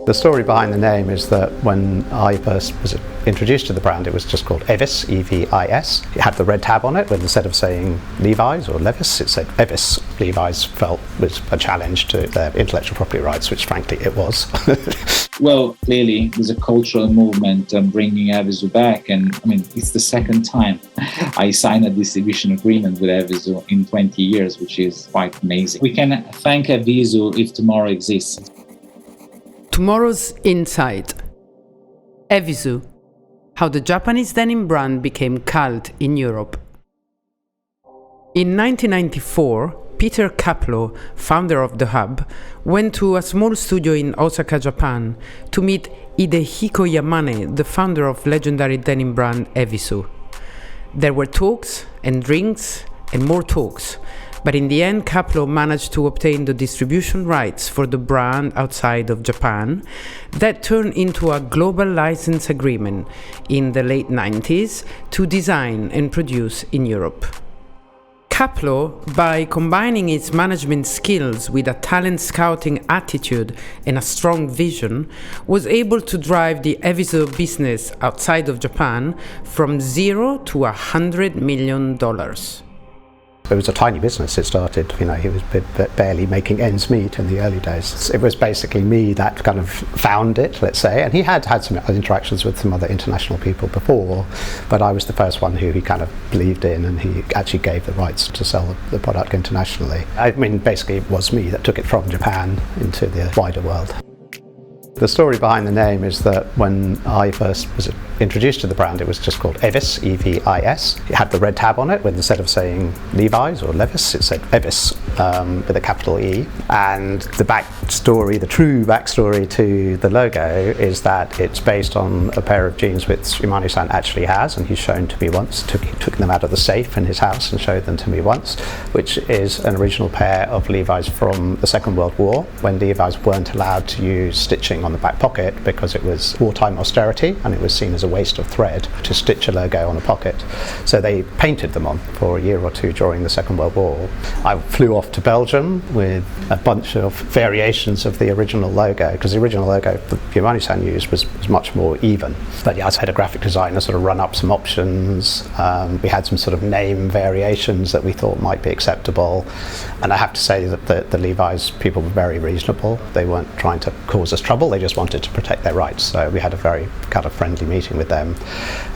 The story behind the name is that when I first was introduced to the brand, it was just called Evis, E-V-I-S. It had the red tab on it, but instead of saying Levi's or Levis, it said Evis. Levi's felt was a challenge to their intellectual property rights, which frankly it was. Well, clearly there's a cultural movement bringing Evisu back, and I mean, it's the second time I signed a distribution agreement with Evisu in 20 years, which is quite amazing. We can thank Evisu if tomorrow exists. Tomorrow's Insight. Evisu, how the Japanese denim brand became cult in Europe. In 1994, Peter Caplowe, founder of The Hub, went to a small studio in Osaka, Japan, to meet Hidehiko Yamane, the founder of legendary denim brand Evisu. There were talks and drinks and more talks, but in the end Caplowe managed to obtain the distribution rights for the brand outside of Japan that turned into a global license agreement in the late 90s to design and produce in Europe. Caplowe, by combining his management skills with a talent scouting attitude and a strong vision, was able to drive the Evisu business outside of Japan from $0 to $100 million. It was a tiny business. It started, he was barely making ends meet in the early days. It was basically me that kind of found it, let's say, and he had some interactions with some other international people before, but I was the first one who he kind of believed in, and he actually gave the rights to sell the product internationally. I mean, basically it was me that took it from Japan into the wider world. The story behind the name is that when I first was introduced to the brand, it was just called Evis, E-V-I-S. It had the red tab on it, but instead of saying Levi's or Levis, it said Evis with a capital E. And the true backstory to the logo is that it's based on a pair of jeans which Yamane-san actually has, and he's shown to me once. He took them out of the safe in his house and showed them to me once, which is an original pair of Levi's from the Second World War, when Levi's weren't allowed to use stitching on the back pocket because it was wartime austerity and it was seen as a waste of thread to stitch a logo on a pocket. So they painted them on for a year or two during the Second World War. I flew off to Belgium with a bunch of variations of the original logo, because the original logo that Yamane-san used was much more even. But yeah, I had a graphic designer sort of run up some options. We had some sort of name variations that we thought might be acceptable. And I have to say that the Levi's people were very reasonable. They weren't trying to cause us trouble. They just wanted to protect their rights. So we had a very kind of friendly meeting with them.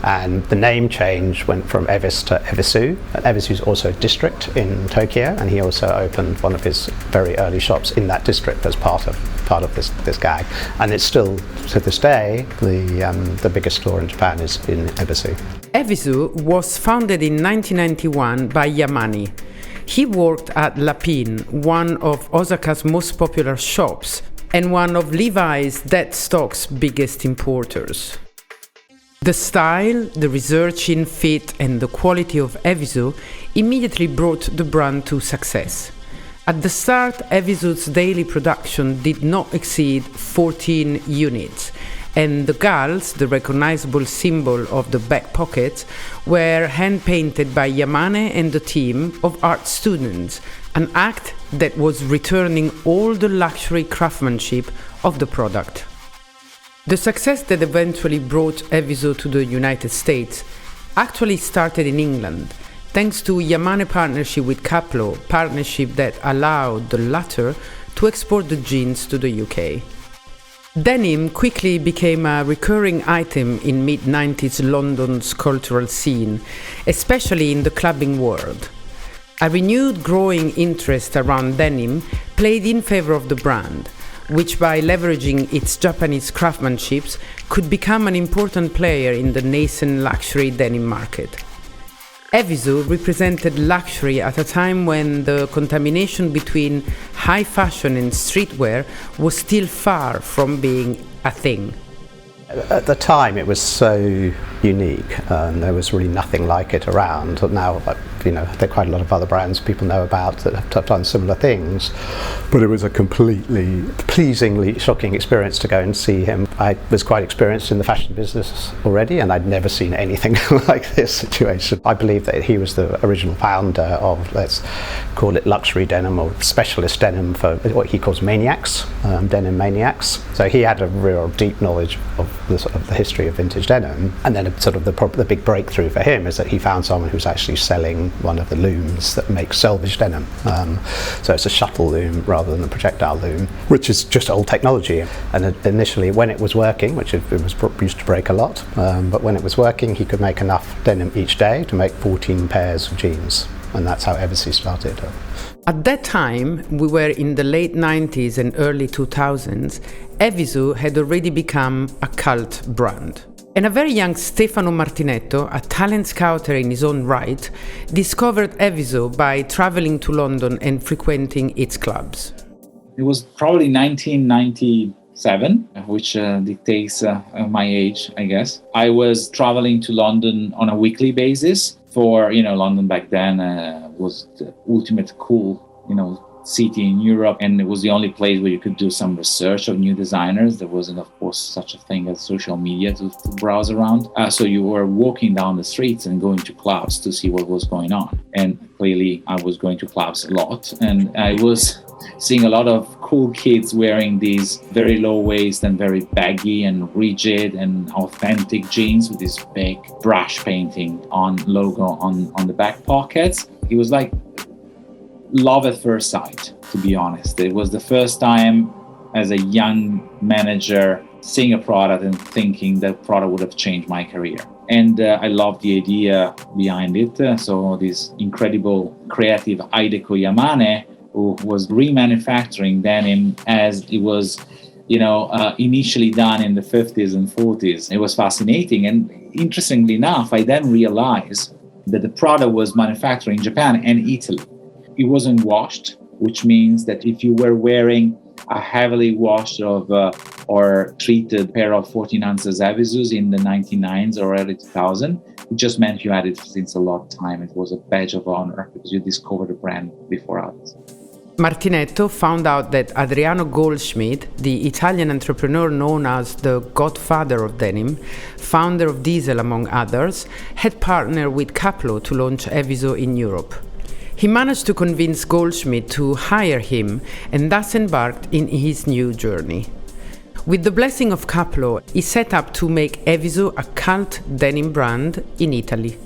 And the name change went from Evis to Evisu. And Evisu is also a district in Tokyo, and he also opened one of his very early shops in that district as part of this gag. And it's still, to this day, the biggest store in Japan is in Evisu. Evisu was founded in 1991 by Yamane. He worked at Lapin, one of Osaka's most popular shops, and one of Levi's dead stock's biggest importers. The style, the research in fit, and the quality of Evisu immediately brought the brand to success. At the start, Evisu's daily production did not exceed 14 units, and the gulls, the recognizable symbol of the back pockets, were hand-painted by Yamane and the team of art students, an act that was returning all the luxury craftsmanship of the product. The success that eventually brought Evisu to the United States actually started in England, thanks to Yamane partnership with Caplowe, partnership that allowed the latter to export the jeans to the UK. Denim quickly became a recurring item in mid-90s London's cultural scene, especially in the clubbing world. A renewed growing interest around denim played in favor of the brand, which by leveraging its Japanese craftsmanship could become an important player in the nascent luxury denim market. Evisu represented luxury at a time when the contamination between high fashion and streetwear was still far from being a thing. At the time, it was so unique, and there was really nothing like it around. Now, there are quite a lot of other brands people know about that have done similar things, but it was a completely pleasingly shocking experience to go and see him. I was quite experienced in the fashion business already, and I'd never seen anything like this situation. I believe that he was the original founder of, let's call it, luxury denim or specialist denim for what he calls maniacs, denim maniacs. So he had a real deep knowledge of the history of vintage denim, and then the big breakthrough for him is that he found someone who's actually selling one of the looms that makes selvage denim. So it's a shuttle loom rather than a projectile loom, which is just old technology. And initially, when it was working, which it was used to break a lot, but when it was working, he could make enough denim each day to make 14 pairs of jeans, and that's how Evisu started. At that time, we were in the late 90s and early 2000s, Evisu had already become a cult brand. And a very young Stefano Martinetto, a talent scouter in his own right, discovered Evisu by traveling to London and frequenting its clubs. It was probably 1997, which dictates my age, I guess. I was traveling to London on a weekly basis. London back then was the ultimate cool, city in Europe, and it was the only place where you could do some research of new designers. There wasn't, of course, such a thing as social media to browse around. So you were walking down the streets and going to clubs to see what was going on. And clearly, I was going to clubs a lot, and I was seeing a lot of cool kids wearing these very low waist and very baggy and rigid and authentic jeans with this big brush painting on logo on the back pockets. It was like love at first sight, to be honest. It was the first time as a young manager seeing a product and thinking that product would have changed my career. And I loved the idea behind it. So this incredible creative Hideko Yamane, who was remanufacturing denim as it was, initially done in the 50s and 40s. It was fascinating. And interestingly enough, I then realized that the product was manufactured in Japan and Italy. It wasn't washed, which means that if you were wearing a heavily washed or treated pair of 14 ounces Evisus in the 99s or early 2000, it just meant you had it since a lot of time. It was a badge of honor because you discovered the brand before others. Martinetto found out that Adriano Goldschmidt, the Italian entrepreneur known as the godfather of denim, founder of Diesel among others, had partnered with Caplowe to launch Evisu in Europe. He managed to convince Goldschmidt to hire him and thus embarked in his new journey. With the blessing of Caplowe, he set up to make Evisu a cult denim brand in Italy.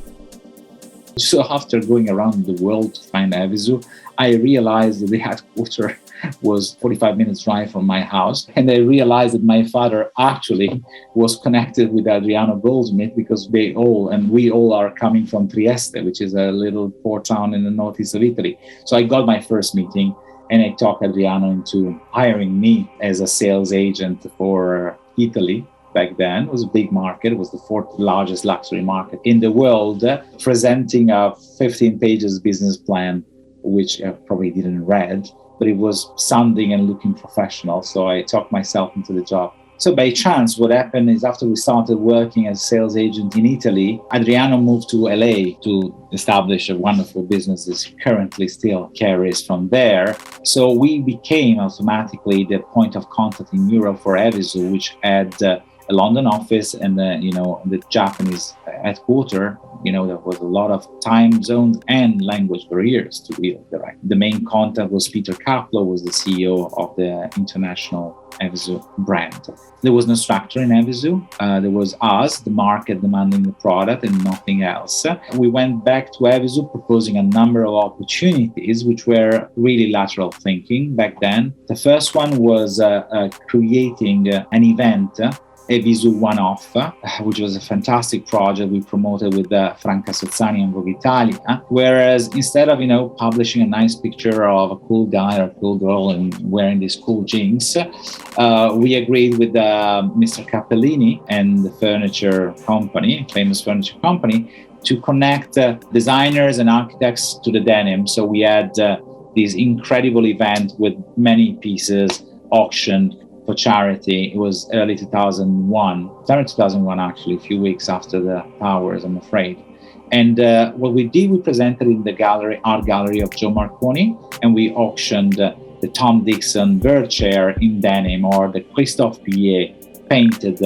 So after going around the world to find Evisu, I realized that the headquarters was 45 minutes drive from my house. And I realized that my father actually was connected with Adriano Goldschmidt because we all are coming from Trieste, which is a little port town in the northeast of Italy. So I got my first meeting and I talked Adriano into hiring me as a sales agent for Italy. Back then, it was a big market. It was the fourth largest luxury market in the world, presenting a 15 pages business plan, which I probably didn't read, but it was sounding and looking professional. So I talked myself into the job. So by chance, what happened is after we started working as a sales agent in Italy, Adriano moved to LA to establish a wonderful business that he currently still carries from there. So we became automatically the point of contact in Europe for Evisu, which had a London office and the Japanese headquarters. There was a lot of time zones and language barriers to deal with. The main contact was Peter Caplowe, was the CEO of the international Evisu brand. There was no structure in Evisu. There was us, the market demanding the product and nothing else. We went back to Evisu proposing a number of opportunities, which were really lateral thinking back then. The first one was creating an event, Evisu One-Off, which was a fantastic project we promoted with Franca Sozzani and Vogue Italia. Whereas instead of, publishing a nice picture of a cool guy or a cool girl and wearing these cool jeans, we agreed with Mr. Cappellini and the famous furniture company, to connect designers and architects to the denim. So we had this incredible event with many pieces auctioned for charity. It was early 2001, September 2001 actually, a few weeks after the towers, I'm afraid. And what we did, we presented in the gallery, art gallery of Joe Marconi, and we auctioned the Tom Dixon bird chair in denim, or the Christophe Pillet painted,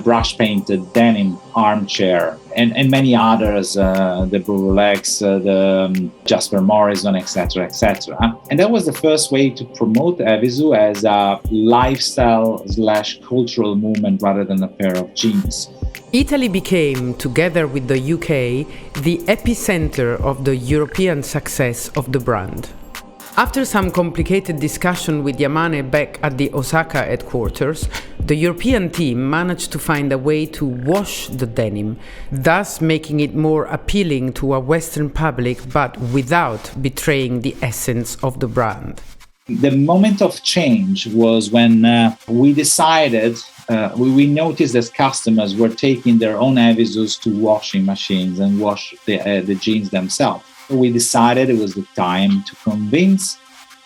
brush-painted denim armchair, and many others, the Burlex, the Jasper Morrison, etc., etc. And that was the first way to promote Evisu as a lifestyle/cultural movement rather than a pair of jeans. Italy became, together with the UK, the epicenter of the European success of the brand. After some complicated discussion with Yamane back at the Osaka headquarters, the European team managed to find a way to wash the denim, thus making it more appealing to a Western public but without betraying the essence of the brand. The moment of change was when we decided, we noticed that customers were taking their own Evisus to washing machines and wash the jeans themselves. We decided it was the time to convince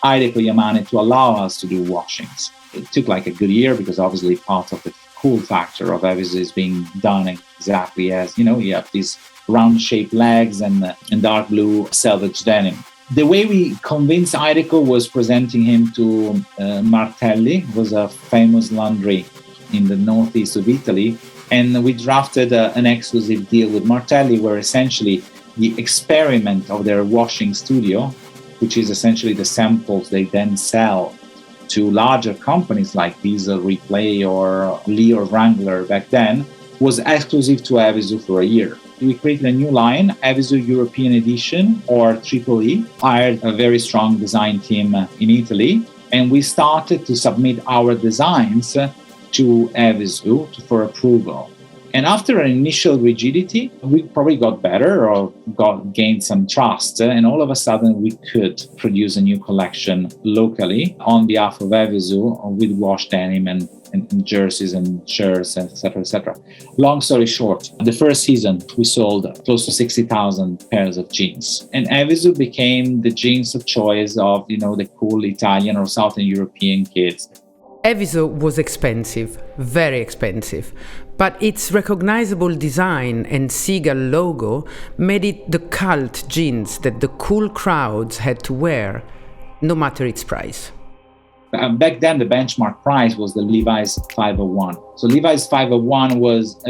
Hideko Yamane to allow us to do washings. It took like a good year because obviously part of the cool factor of Evisu is being done exactly as, you have these round-shaped legs and dark blue selvage denim. The way we convinced Hideko was presenting him to Martelli, who was a famous laundry in the northeast of Italy, and we drafted an exclusive deal with Martelli where essentially the experiment of their washing studio, which is essentially the samples they then sell to larger companies like Diesel, Replay, or Lee or Wrangler back then, was exclusive to Evisu for a year. We created a new line, Evisu European Edition, or Triple E, hired a very strong design team in Italy, and we started to submit our designs to Evisu for approval. And after an initial rigidity, we probably got better or gained some trust. And all of a sudden, we could produce a new collection locally on behalf of Evisu with wash denim and jerseys and shirts, etc., etc. Long story short, the first season, we sold close to 60,000 pairs of jeans. And Evisu became the jeans of choice of, the cool Italian or Southern European kids. Evisu was expensive, very expensive, but its recognizable design and seagull logo made it the cult jeans that the cool crowds had to wear, no matter its price. Back then, the benchmark price was the Levi's 501. So Levi's 501 was,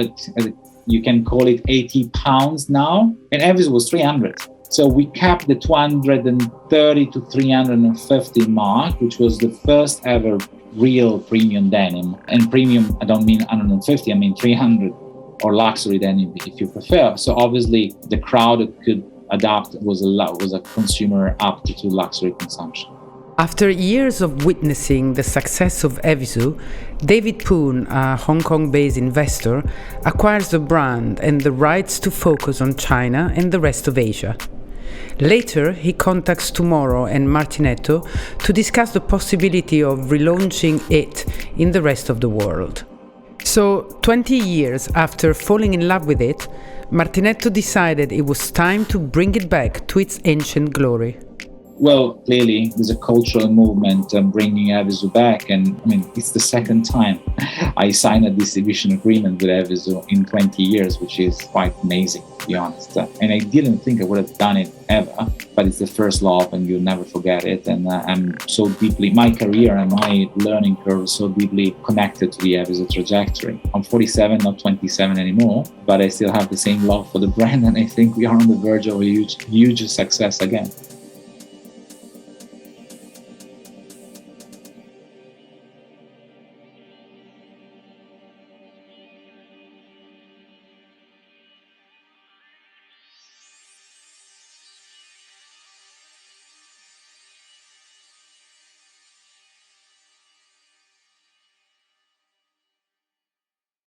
you can call it 80 pounds now, and Evisu was 300. So we kept the 230 to 350 mark, which was the first ever real premium denim. And premium, I don't mean 150, I mean 300, or luxury denim if you prefer. So obviously the crowd that could adapt was a consumer up to luxury consumption. After years of witnessing the success of Evisu, David Poon, a Hong Kong-based investor, acquires the brand and the rights to focus on China and the rest of Asia. Later, he contacts Tomorrow and Martinetto to discuss the possibility of relaunching it in the rest of the world. So, 20 years after falling in love with it, Martinetto decided it was time to bring it back to its ancient glory. Well, clearly, there's a cultural movement bringing Evisu back, and it's the second time I signed a distribution agreement with Evisu in 20 years, which is quite amazing, to be honest. And I didn't think I would have done it ever, but it's the first love, and you'll never forget it. And I'm so deeply, my career and my learning curve is so deeply connected to the Evisu trajectory. I'm 47, not 27 anymore, but I still have the same love for the brand, and I think we are on the verge of a huge success again.